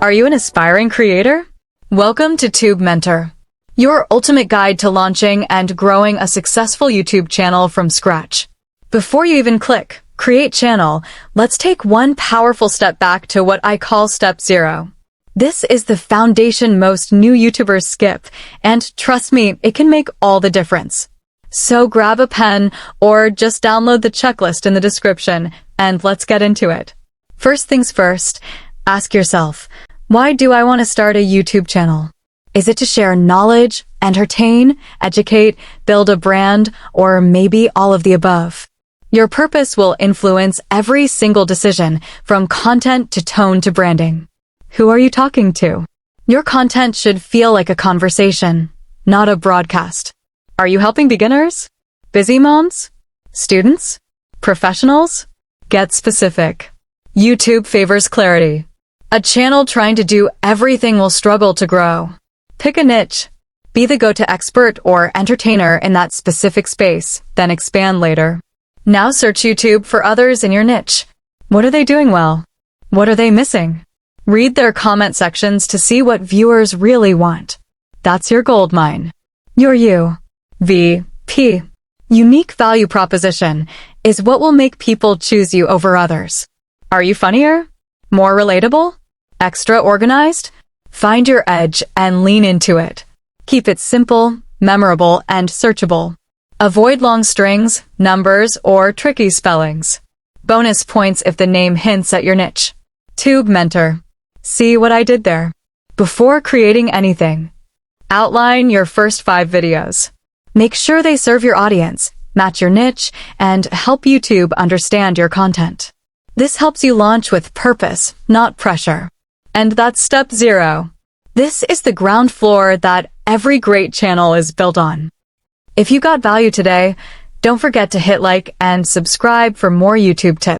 Are you an aspiring creator? Welcome to Tube Mentor, your ultimate guide to launching and growing a successful YouTube channel from scratch. Before you even click Create Channel, let's take one powerful step back to what I call Step 0. This is the foundation most new YouTubers skip, and trust me, it can make all the difference. So grab a pen or just download the checklist in the description, and let's get into it. First things first, ask yourself, why do I want to start a YouTube channel? Is it to share knowledge, entertain, educate, build a brand, or maybe all of the above? Your purpose will influence every single decision, from content to tone to branding. Who are you talking to? Your content should feel like a conversation, not a broadcast. Are you helping beginners? Busy moms? Students? Professionals? Get specific. YouTube favors clarity. A channel trying to do everything will struggle to grow. Pick a niche. Be the go-to expert or entertainer in that specific space, then expand later. Now search YouTube for others in your niche. What are they doing well? What are they missing? Read their comment sections to see what viewers really want. That's your gold mine. Your UVP, unique value proposition, is what will make people choose you over others. Are you funnier? More relatable? Extra organized? Find your edge and lean into it. Keep it simple, memorable, and searchable. Avoid long strings, numbers, or tricky spellings. Bonus points if the name hints at your niche. Tube Mentor. See what I did there? Before creating anything, outline your first 5 videos. Make sure they serve your audience, match your niche, and help YouTube understand your content. This helps you launch with purpose, not pressure. And that's Step 0. This is the ground floor that every great channel is built on. If you got value today, don't forget to hit like and subscribe for more YouTube tips.